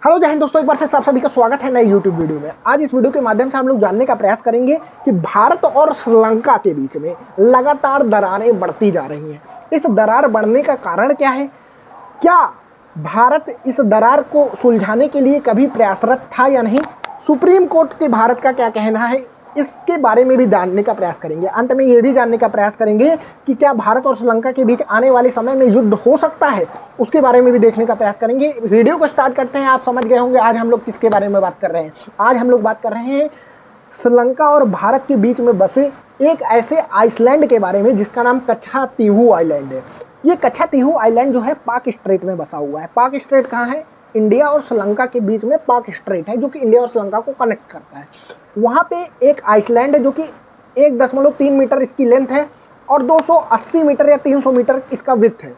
Hello जय हिंद दोस्तों, एक बार फिर आप सभी का स्वागत है नए यूट्यूब वीडियो में। आज इस वीडियो के माध्यम से हम लोग जानने का प्रयास करेंगे कि भारत और श्रीलंका के बीच में लगातार दरारें बढ़ती जा रही हैं। इस दरार बढ़ने का कारण क्या है? क्या भारत इस दरार को सुलझाने के लिए कभी प्रयासरत था या नहीं? सुप्रीम कोर्ट के भारत का क्या कहना है, इसके बारे में भी जानने का प्रयास करेंगे। अंत में ये भी जानने का प्रयास करेंगे कि क्या भारत और श्रीलंका के बीच आने वाले समय में युद्ध हो सकता है, उसके बारे में भी देखने का प्रयास करेंगे। वीडियो को स्टार्ट करते हैं। आप समझ गए होंगे आज हम लोग किसके बारे में बात कर रहे हैं। आज हम लोग बात कर रहे हैं श्रीलंका और भारत के बीच में बसे एक ऐसे आइसलैंड के बारे में जिसका नाम कच्छातीहू आइलैंड है। ये कच्छातीहू आइलैंड जो है पाक स्ट्रेट में बसा हुआ है। पाक स्ट्रेट कहाँ है? इंडिया और श्रीलंका के बीच में पाक स्ट्रेट है जो कि इंडिया और श्रीलंका को कनेक्ट करता है। वहाँ पे एक आइसलैंड है जो कि 1.3 मीटर इसकी लेंथ है और 280 मीटर या 300 मीटर इसका विड्थ है।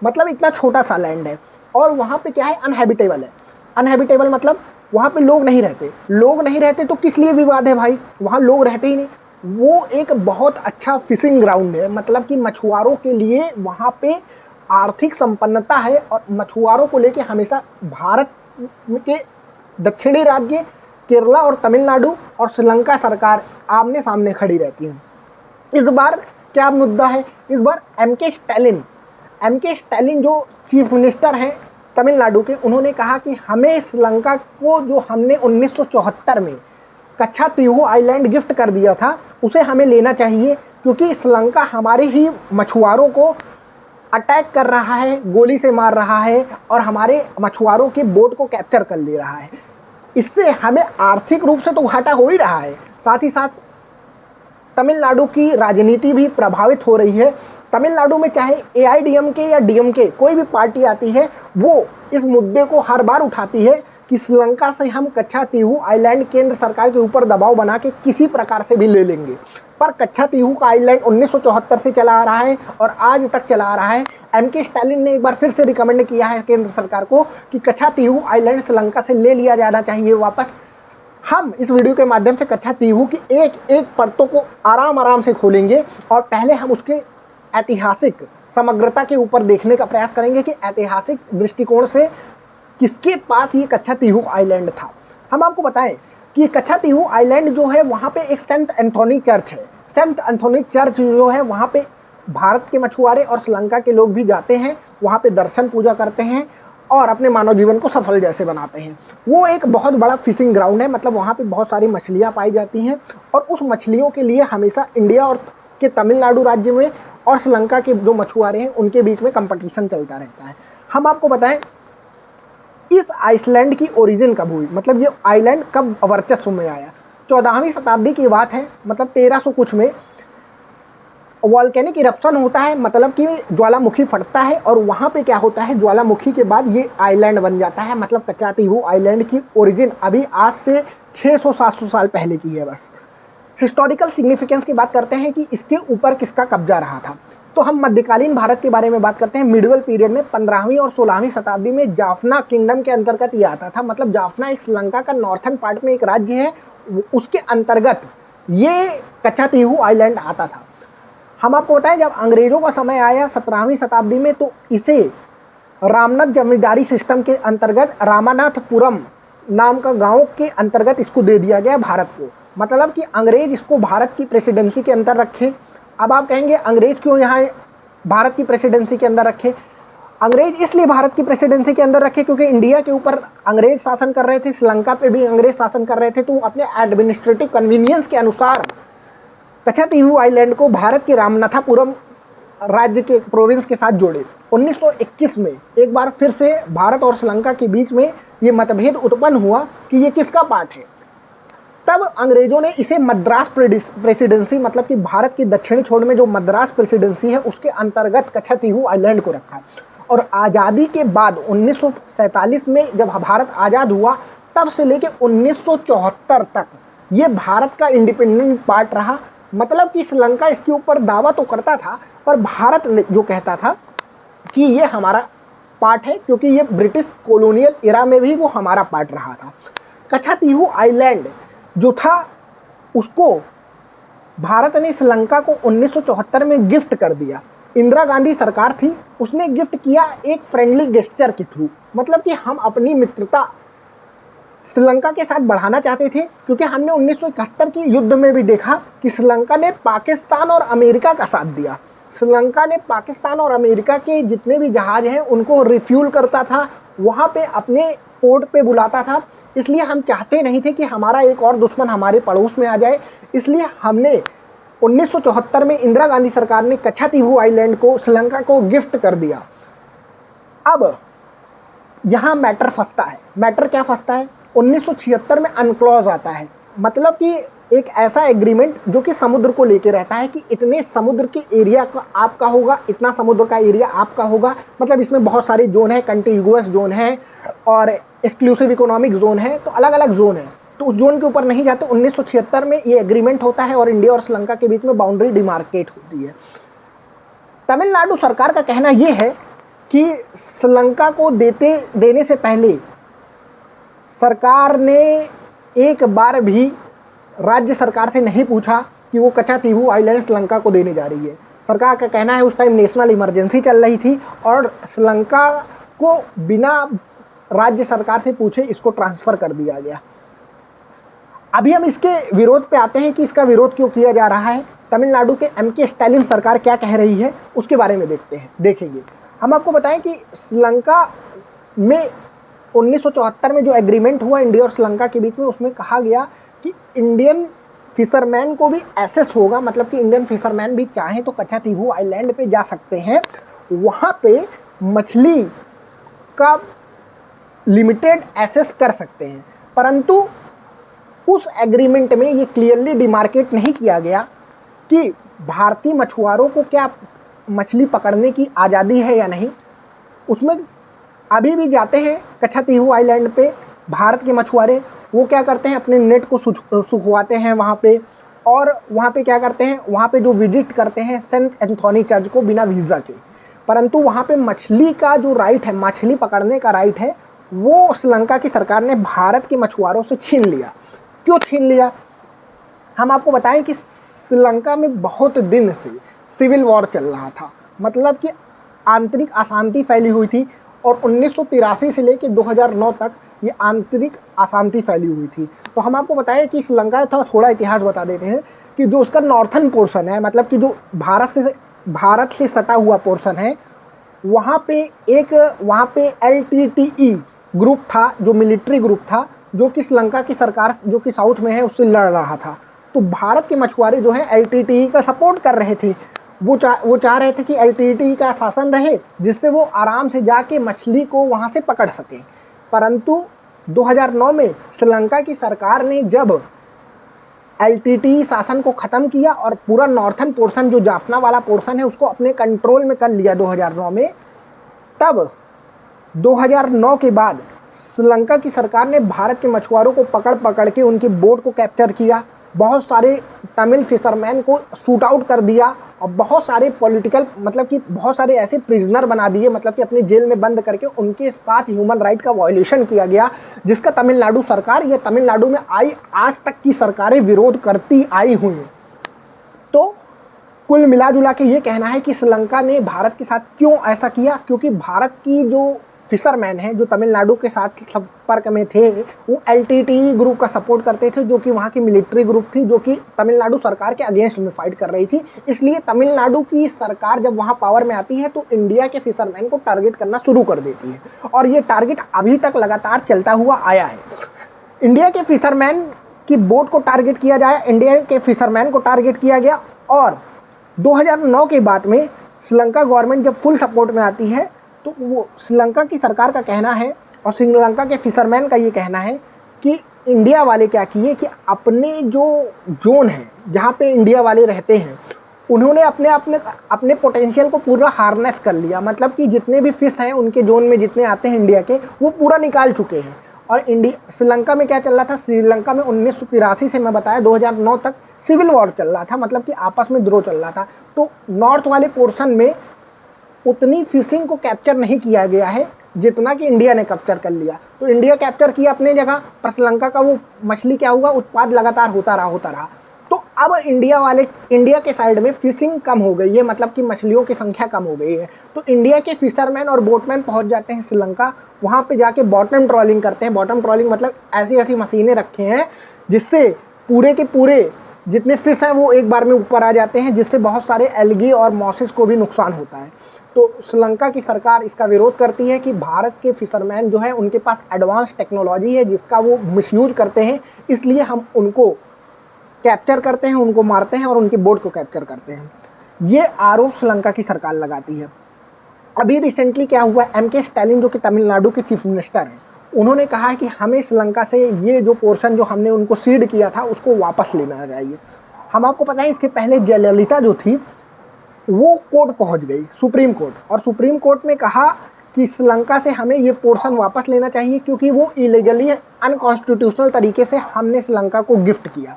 मतलब इतना छोटा सा लैंड है। और वहाँ पे क्या है? अनहैबिटेबल है। अनहैबिटेबल मतलब वहाँ पे लोग नहीं रहते। लोग नहीं रहते तो किस लिए विवाद है भाई? वहाँ लोग रहते ही नहीं। वो एक बहुत अच्छा फिशिंग ग्राउंड है, मतलब कि मछुआरों के लिए वहाँ पे आर्थिक संपन्नता है। और मछुआरों को लेके हमेशा भारत के दक्षिणी राज्य केरला और तमिलनाडु और श्रीलंका सरकार आमने सामने खड़ी रहती है। इस बार क्या मुद्दा है? इस बार एम के स्टैलिन जो चीफ मिनिस्टर हैं तमिलनाडु के, उन्होंने कहा कि हमें श्रीलंका को जो हमने 1974 में कच्छातीहू आइलैंड गिफ्ट कर दिया था उसे हमें लेना चाहिए, क्योंकि श्रीलंका हमारे ही मछुआरों को अटैक कर रहा है, गोली से मार रहा है और हमारे मछुआरों के बोट को कैप्चर कर ले रहा है। इससे हमें आर्थिक रूप से तो घाटा हो ही रहा है, साथ ही साथ तमिलनाडु की राजनीति भी प्रभावित हो रही है। तमिलनाडु में चाहे एआईडीएमके या डीएमके कोई भी पार्टी आती है, वो इस मुद्दे को हर बार उठाती है कि श्रीलंका से हम कच्छातीहू आइलैंड केंद्र सरकार के ऊपर दबाव बना के किसी प्रकार से भी ले लेंगे। पर कच्छातीहू का आइलैंड 1974 से चला आ रहा है और आज तक चला आ रहा है। एम के स्टैलिन ने एक बार फिर से रिकमेंड किया है केंद्र सरकार को कि कच्छातीहू आइलैंड श्रीलंका से ले लिया जाना चाहिए वापस। हम इस वीडियो के माध्यम से कच्छातीहू की एक एक परतों को आराम से खोलेंगे और पहले हम उसके ऐतिहासिक समग्रता के ऊपर देखने का प्रयास करेंगे कि ऐतिहासिक दृष्टिकोण से किसके पास ये कच्छातीहू आइलैंड था। हम आपको बताएं कि कच्छातीहू आइलैंड जो है वहाँ पे एक सेंट एंथोनी चर्च है। सेंट एंथोनी चर्च जो है वहाँ पे भारत के मछुआरे और श्रीलंका के लोग भी जाते हैं, वहाँ पे दर्शन पूजा करते हैं और अपने मानव जीवन को सफल जैसे बनाते हैं। वो एक बहुत बड़ा फिशिंग ग्राउंड है, मतलब वहाँ पे बहुत सारी मछलियाँ पाई जाती हैं और उस मछलियों के लिए हमेशा इंडिया और के तमिलनाडु राज्य में और श्रीलंका के जो मछुआरे हैं उनके बीच में कंपटीशन चलता रहता है। हम आपको बताएं इस आइसलैंड की ओरिजिन कब हुई, मतलब ये आइलैंड कब वर्चस्व में आया। 14वीं शताब्दी की बात है, मतलब 1300 कुछ में वॉल्केनिक इरप्शन होता है, मतलब कि ज्वालामुखी फटता है और वहाँ पे क्या होता है, ज्वालामुखी के बाद ये आइलैंड बन जाता है। मतलब कच्छातीहू आइलैंड की ओरिजिन अभी आज से 600-700 साल पहले की है। बस हिस्टोरिकल सिग्निफिकेंस की बात करते हैं कि इसके ऊपर किसका कब्जा रहा था, तो हम मध्यकालीन भारत के बारे में बात करते हैं। मिडिवल पीरियड में 15वीं और 16वीं शताब्दी में जाफना किंगडम के अंतर्गत ये आता था। मतलब जाफना एक श्रीलंका का नॉर्थन पार्ट में एक राज्य है, उसके अंतर्गत ये कच्छातीहू आइलैंड आता था। हम आपको बताएं जब अंग्रेजों का समय आया 17वीं शताब्दी में, तो इसे रामनाथ जमींदारी सिस्टम के अंतर्गत रामानाथपुरम नाम का गाँव के अंतर्गत इसको दे दिया गया भारत को। मतलब कि अंग्रेज इसको भारत की प्रेसिडेंसी के अंदर रखे। अब आप कहेंगे अंग्रेज क्यों यहाँ भारत की प्रेसिडेंसी के अंदर रखे? अंग्रेज इसलिए भारत की प्रेसिडेंसी के अंदर रखे क्योंकि इंडिया के ऊपर अंग्रेज शासन कर रहे थे, श्रीलंका पे भी अंग्रेज शासन कर रहे थे, तो अपने एडमिनिस्ट्रेटिव कन्वीनियंस के अनुसार कच्छातीहू आइलैंड को भारत के रामनाथापुरम राज्य के प्रोविंस के साथ जोड़े। 1921 में एक बार फिर से भारत और श्रीलंका के बीच में ये मतभेद उत्पन्न हुआ कि ये किसका पार्ट है। तब अंग्रेजों ने इसे मद्रास प्रेसिडेंसी, मतलब कि भारत की दक्षिणी छोर में जो मद्रास प्रेसिडेंसी है उसके अंतर्गत कच्छातीहू आइलैंड को रखा। और आज़ादी के बाद 1947 में जब भारत आज़ाद हुआ तब से लेके 1974 तक ये भारत का इंडिपेंडेंट पार्ट रहा। मतलब कि श्रीलंका इसके ऊपर दावा तो करता था पर भारत जो कहता था कि ये हमारा पार्ट है, क्योंकि ये ब्रिटिश कॉलोनियल एरा में भी वो हमारा पार्ट रहा था। कच्छातीहू आइलैंड जो था उसको भारत ने श्रीलंका को 1974 में गिफ्ट कर दिया। इंदिरा गांधी सरकार थी, उसने गिफ्ट किया एक फ्रेंडली गेस्चर के थ्रू, मतलब कि हम अपनी मित्रता श्रीलंका के साथ बढ़ाना चाहते थे, क्योंकि हमने 1971 के युद्ध में भी देखा कि श्रीलंका ने पाकिस्तान और अमेरिका का साथ दिया। श्रीलंका ने पाकिस्तान और अमेरिका के जितने भी जहाज हैं उनको रिफ्यूल करता था, वहाँ पे अपने पोर्ट पे बुलाता था। इसलिए हम चाहते नहीं थे कि हमारा एक और दुश्मन हमारे पड़ोस में आ जाए। इसलिए हमने 1974 में इंदिरा गांधी सरकार ने कच्छातीहू आइलैंड को श्रीलंका को गिफ्ट कर दिया। अब यहाँ मैटर फंसता है। मैटर क्या फंसता है? 1976 में अनक्लॉज आता है, मतलब कि एक ऐसा एग्रीमेंट जो कि समुद्र को लेके रहता है कि इतने समुद्र के एरिया का आपका होगा, इतना समुद्र का एरिया आपका होगा। मतलब इसमें बहुत सारे जोन है, कंटिगुअस जोन है और एक्सक्लूसिव इकोनॉमिक जोन है, तो अलग अलग जोन है। तो उस जोन के ऊपर नहीं जाते। 1976 में ये एग्रीमेंट होता है और इंडिया और श्रीलंका के बीच में बाउंड्री डिमार्केट होती है। तमिलनाडु सरकार का कहना ये है कि श्रीलंका को देने से पहले सरकार ने एक बार भी राज्य सरकार से नहीं पूछा कि वो कच्छातीहू आइलैंड श्रीलंका को देने जा रही है। सरकार का कहना है उस टाइम नेशनल इमरजेंसी चल रही थी और श्रीलंका को बिना राज्य सरकार से पूछे इसको ट्रांसफ़र कर दिया गया। अभी हम इसके विरोध पे आते हैं कि इसका विरोध क्यों किया जा रहा है। तमिलनाडु के एम.के. स्टालिन सरकार क्या कह रही है उसके बारे में देखेंगे। हम आपको बताएं कि श्रीलंका में 1974 में जो एग्रीमेंट हुआ इंडिया और श्रीलंका के बीच में, उसमें कहा गया कि इंडियन फिशरमैन को भी एक्सेस होगा, मतलब कि इंडियन फिशरमैन भी चाहें तो कच्छातीहू आइलैंड पे जा सकते हैं, वहाँ पे मछली का लिमिटेड एक्सेस कर सकते हैं। परंतु उस एग्रीमेंट में ये क्लियरली डिमार्केट नहीं किया गया कि भारतीय मछुआरों को क्या मछली पकड़ने की आज़ादी है या नहीं। उसमें अभी भी जाते हैं कच्छातीहू आइलैंड पे भारत के मछुआरे, वो क्या करते हैं अपने नेट को सुखवाते हैं वहाँ पे, और वहाँ पे क्या करते हैं, वहाँ पे जो विजिट करते हैं सेंट एंथोनी चर्च को बिना वीज़ा के। परंतु वहाँ पे मछली का जो राइट है, मछली पकड़ने का राइट है, वो श्रीलंका की सरकार ने भारत के मछुआरों से छीन लिया। क्यों छीन लिया? हम आपको बताएं कि श्रीलंका में बहुत दिन से सिविल वॉर चल रहा था, मतलब कि आंतरिक अशांति फैली हुई थी और 1983 से लेकर 2009 तक ये आंतरिक अशांति फैली हुई थी। तो हम आपको बताएं कि श्रीलंका का थोड़ा इतिहास बता देते हैं कि जो उसका नॉर्थन पोर्शन है, मतलब कि जो भारत से सटा हुआ पोर्शन है, वहाँ पे LTTE ग्रुप था, जो मिलिट्री ग्रुप था, जो कि श्रीलंका की सरकार जो कि साउथ में है उससे लड़ रहा था। तो भारत के मछुआरे जो हैं LTTE का सपोर्ट कर रहे थे। वो चाह रहे थे कि LTTE का शासन रहे, जिससे वो आराम से जाके मछली को वहाँ से पकड़ सकें। परंतु 2009 में श्रीलंका की सरकार ने जब LTTE शासन को ख़त्म किया और पूरा नॉर्थन पोर्शन जो जाफना वाला पोर्शन है उसको अपने कंट्रोल में कर लिया 2009 में, तब 2009 के बाद श्रीलंका की सरकार ने भारत के मछुआरों को पकड़ के उनकी बोट को कैप्चर किया, बहुत सारे तमिल फिशरमैन को शूट आउट कर दिया और बहुत सारे पॉलिटिकल, मतलब कि बहुत सारे ऐसे प्रिजनर बना दिए, मतलब कि अपने जेल में बंद करके उनके साथ ह्यूमन राइट का वायलेशन किया गया, जिसका तमिलनाडु सरकार, ये तमिलनाडु में आई आज तक की सरकारें विरोध करती आई हुई हैं। तो कुल मिला जुला के ये कहना है कि श्रीलंका ने भारत के साथ क्यों ऐसा किया, क्योंकि भारत की जो फिशरमैन हैं जो तमिलनाडु के साथ संपर्क में थे, वो LTTE ग्रुप का सपोर्ट करते थे, जो कि वहाँ की मिलिट्री ग्रुप थी, जो कि तमिलनाडु सरकार के अगेंस्ट में फाइट कर रही थी। इसलिए तमिलनाडु की सरकार जब वहाँ पावर में आती है तो इंडिया के फिशरमैन को टारगेट करना शुरू कर देती है, और ये टारगेट अभी तक लगातार चलता हुआ आया है। इंडिया के फिशरमैन की बोट को टारगेट किया जाए, इंडिया के फिशरमैन को टारगेट किया गया, और 2009 के बाद में श्रीलंका गवर्नमेंट जब फुल सपोर्ट में आती है तो वो श्रीलंका की सरकार का कहना है और श्रीलंका के फिशरमैन का ये कहना है कि इंडिया वाले क्या किए कि अपने जो जोन है जहाँ पे इंडिया वाले रहते हैं, उन्होंने अपने पोटेंशियल को पूरा हार्नेस कर लिया, मतलब कि जितने भी फिश हैं उनके जोन में जितने आते हैं इंडिया के, वो पूरा निकाल चुके हैं। और श्रीलंका में क्या चल रहा था, श्रीलंका में 1983 से मैं बताया 2009 तक सिविल वॉर चल रहा था, मतलब कि आपस में द्रोह चल रहा था। तो नॉर्थ वाले पोर्शन में उतनी फिशिंग को कैप्चर नहीं किया गया है जितना कि इंडिया ने कैप्चर कर लिया। तो इंडिया कैप्चर किया अपने जगह, पर श्रीलंका का वो मछली क्या हुआ, उत्पाद लगातार होता रहा। तो अब इंडिया के साइड में फिशिंग कम हो गई है, मतलब कि मछलियों की संख्या कम हो गई है। तो इंडिया के फिशरमैन और बोटमैन पहुंच जाते हैं श्रीलंका, वहां पे जाके बॉटम ट्रॉलिंग करते हैं। बॉटम ट्रॉलिंग मतलब ऐसी ऐसी मशीनें रखे हैं जिससे पूरे के पूरे जितने फिश हैं वो एक बार में ऊपर आ जाते हैं, जिससे बहुत सारे एल्गी और मॉसेस को भी नुकसान होता है। तो श्रीलंका की सरकार इसका विरोध करती है कि भारत के फिशरमैन जो है उनके पास एडवांस टेक्नोलॉजी है जिसका वो मिसयूज करते हैं, इसलिए हम उनको कैप्चर करते हैं, उनको मारते हैं और उनकी बोट को कैप्चर करते हैं। ये आरोप श्रीलंका की सरकार लगाती है। अभी रिसेंटली क्या हुआ, एमके स्टैलिन जो कि तमिलनाडु के चीफ मिनिस्टर हैं, उन्होंने कहा है कि हमें श्रीलंका से ये जो पोर्शन जो हमने उनको सीड किया था उसको वापस लेना चाहिए। हम आपको पता है इसके पहले जयललिता जो थी वो कोर्ट पहुंच गई, सुप्रीम कोर्ट, और सुप्रीम कोर्ट में कहा कि श्रीलंका से हमें ये पोर्शन वापस लेना चाहिए क्योंकि वो इलीगली अनकॉन्स्टिट्यूशनल तरीके से हमने श्रीलंका को गिफ्ट किया।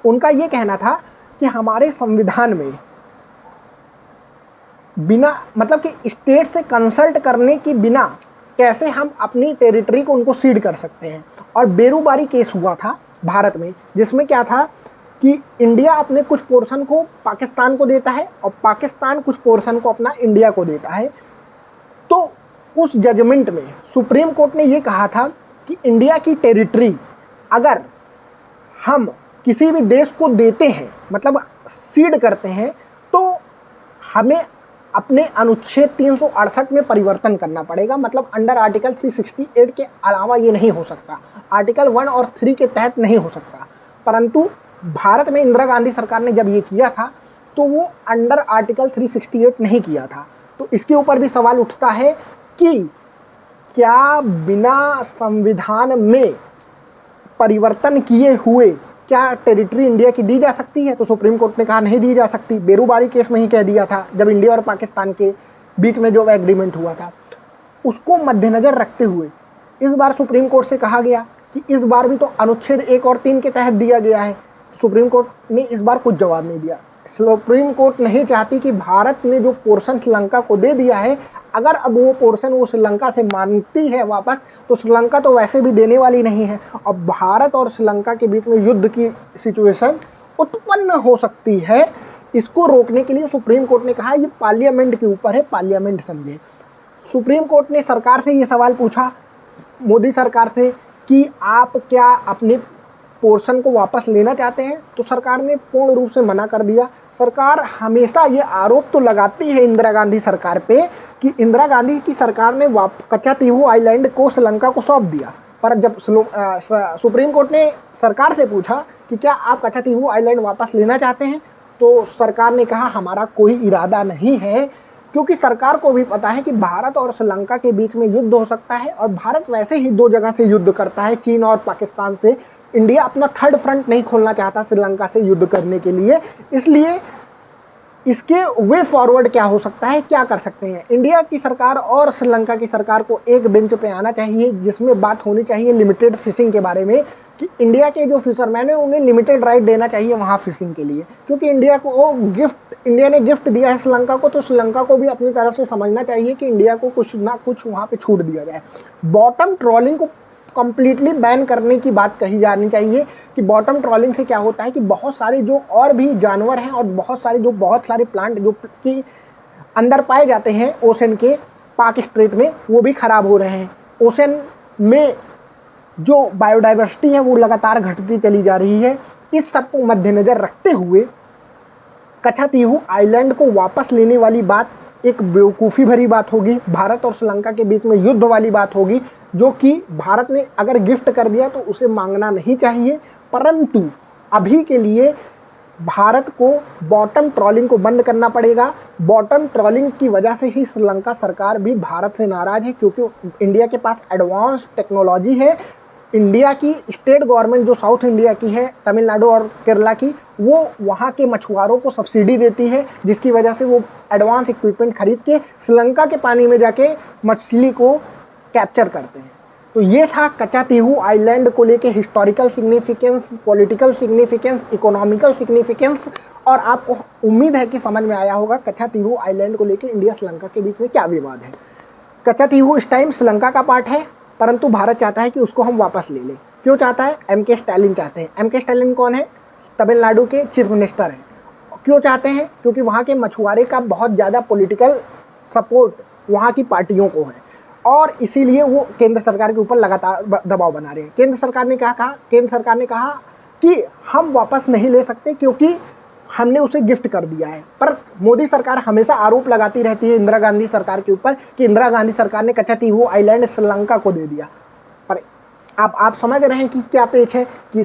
उनका ये कहना था कि हमारे संविधान में बिना मतलब कि स्टेट से कंसल्ट करने की बिना कैसे हम अपनी टेरिटरी को उनको सीड कर सकते हैं। और बेरूबारी केस हुआ था भारत में, जिसमें क्या था कि इंडिया अपने कुछ पोर्शन को पाकिस्तान को देता है और पाकिस्तान कुछ पोर्शन को अपना इंडिया को देता है। तो उस जजमेंट में सुप्रीम कोर्ट ने ये कहा था कि इंडिया की टेरिटरी अगर हम किसी भी देश को देते हैं, मतलब सीड करते हैं, तो हमें अपने अनुच्छेद 368 में परिवर्तन करना पड़ेगा। मतलब अंडर आर्टिकल 368 के अलावा ये नहीं हो सकता, आर्टिकल 1 और 3 के तहत नहीं हो सकता। परंतु भारत में इंदिरा गांधी सरकार ने जब ये किया था तो वो अंडर आर्टिकल 368 नहीं किया था। तो इसके ऊपर भी सवाल उठता है कि क्या बिना संविधान में परिवर्तन किए हुए क्या टेरिटरी इंडिया की दी जा सकती है? तो सुप्रीम कोर्ट ने कहा नहीं दी जा सकती। बेरूबारी केस में ही कह दिया था जब इंडिया और पाकिस्तान के बीच में जो एग्रीमेंट हुआ था, उसको मद्देनजर रखते हुए इस बार सुप्रीम कोर्ट से कहा गया कि इस बार भी तो अनुच्छेद 1 और 3 के तहत दिया गया है। सुप्रीम कोर्ट ने इस बार कुछ जवाब नहीं दिया। सुप्रीम कोर्ट नहीं चाहती कि भारत ने जो पोर्शन श्रीलंका को दे दिया है, अगर अब वो पोर्शन वो श्रीलंका से मांगती है वापस, तो श्रीलंका तो वैसे भी देने वाली नहीं है और भारत और श्रीलंका के बीच में युद्ध की सिचुएशन उत्पन्न हो सकती है। इसको रोकने के लिए सुप्रीम कोर्ट ने कहा ये पार्लियामेंट के ऊपर है, पार्लियामेंट समझे। सुप्रीम कोर्ट ने सरकार से ये सवाल पूछा, मोदी सरकार से, कि आप क्या अपने पोर्शन को वापस लेना चाहते हैं? तो सरकार ने पूर्ण रूप से मना कर दिया। सरकार हमेशा ये आरोप तो लगाती है इंदिरा गांधी सरकार पे कि इंदिरा गांधी की सरकार ने कच्चातीहू आइलैंड को श्रीलंका को सौंप दिया, पर जब सुप्रीम कोर्ट ने सरकार से पूछा कि क्या आप कच्चातीहू आइलैंड वापस लेना चाहते हैं, तो सरकार ने कहा हमारा कोई इरादा नहीं है, क्योंकि सरकार को भी पता है कि भारत और श्रीलंका के बीच में युद्ध हो सकता है और भारत वैसे ही 2 जगह से युद्ध करता है, चीन और पाकिस्तान से। इंडिया अपना थर्ड फ्रंट नहीं खोलना चाहता श्रीलंका से युद्ध करने के लिए, इसलिए इसके वे फॉरवर्ड क्या हो सकता है, क्या कर सकते हैं। इंडिया की सरकार और श्रीलंका की सरकार को एक बेंच पे आना चाहिए जिसमें बात होनी चाहिए लिमिटेड फिशिंग के बारे में, कि इंडिया के जो फिशरमैन है उन्हें लिमिटेड राइट देना चाहिए वहाँ फिशिंग के लिए, क्योंकि इंडिया ने गिफ्ट दिया है श्रीलंका को, तो श्रीलंका को भी अपनी तरफ से समझना चाहिए कि इंडिया को कुछ ना कुछ वहाँ पे छूट दिया जाए। बॉटम ट्रॉलिंग को कंप्लीटली बैन करने की बात कही जानी चाहिए कि बॉटम ट्रॉलिंग से क्या होता है कि बहुत सारे जो और भी जानवर हैं और बहुत सारे प्लांट जो कि अंदर पाए जाते हैं ओशन के पाक स्ट्रेट में, वो भी खराब हो रहे हैं। ओशन में जो बायोडाइवर्सिटी है वो लगातार घटती चली जा रही है। इस सब को मद्देनजर रखते हुए कच्चातीहू आइलैंड को वापस लेने वाली बात एक बेवकूफ़ी भरी बात होगी, भारत और श्रीलंका के बीच में युद्ध वाली बात होगी, जो कि भारत ने अगर गिफ्ट कर दिया तो उसे मांगना नहीं चाहिए। परंतु अभी के लिए भारत को बॉटम ट्रॉलिंग को बंद करना पड़ेगा। बॉटम ट्रॉलिंग की वजह से ही श्रीलंका सरकार भी भारत से नाराज़ है, क्योंकि इंडिया के पास एडवांस टेक्नोलॉजी है। इंडिया की स्टेट गवर्नमेंट जो साउथ इंडिया की है, तमिलनाडु और केरला की, वो वहाँ के मछुआरों को सब्सिडी देती है, जिसकी वजह से वो एडवांस इक्विपमेंट खरीद के श्रीलंका के पानी में जाके मछली को कैप्चर करते हैं। तो ये था कच्चातीहू आइलैंड को लेके historical significance, political significance, economical significance, और आपको उम्मीद है कि समझ में आया होगा कच्चातीहू आइलैंड को लेके इंडिया श्रीलंका के बीच में क्या विवाद है। कच्चातीहू इस टाइम श्रीलंका का पार्ट है, परंतु भारत चाहता है कि उसको हम वापस ले लें। क्यों चाहता है? एमके स्टैलिन चाहते हैं। एमके स्टैलिन कौन है? तमिलनाडु के चीफ मिनिस्टर हैं। क्यों चाहते हैं? क्योंकि वहाँ के मछुआरे का बहुत ज़्यादा पॉलिटिकल सपोर्ट वहाँ की पार्टियों को है और इसीलिए वो केंद्र सरकार के ऊपर लगातार दबाव बना रहे हैं। केंद्र सरकार ने कहा कि हम वापस नहीं ले सकते क्योंकि हमने उसे गिफ्ट कर दिया है। पर मोदी सरकार हमेशा आरोप लगाती रहती है इंदिरा गांधी सरकार के ऊपर कि इंदिरा गांधी सरकार ने कच्छातीहू आइलैंड श्रीलंका को दे दिया। पर आप समझ रहे हैं कि क्या पेच है कि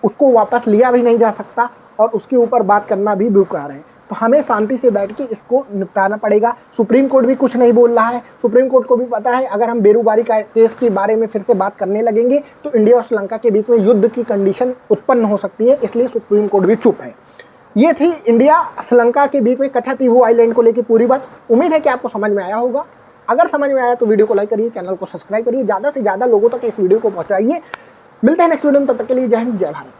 उसको वापस लिया भी नहीं जा सकता और उसके ऊपर बात करना भी बेकार है। तो हमें शांति से बैठ के इसको निपटाना पड़ेगा। सुप्रीम कोर्ट भी कुछ नहीं बोल रहा है। सुप्रीम कोर्ट को भी पता है अगर हम बेरोजगारी का केस के बारे में फिर से बात करने लगेंगे तो इंडिया और श्रीलंका के बीच में युद्ध की कंडीशन उत्पन्न हो सकती है, इसलिए सुप्रीम कोर्ट भी चुप है। ये थी इंडिया श्रीलंका के बीच में कच्छातीहू आइलैंड को लेकर पूरी बात। उम्मीद है कि आपको समझ में आया होगा। अगर समझ में आया तो वीडियो को लाइक करिए, चैनल को सब्सक्राइब करिए, ज़्यादा से ज़्यादा लोगों तक इस वीडियो को पहुँचाइए। मिलते हैं नेक्स्ट वीडियो में, तब तक के लिए जय हिंद जय भारत।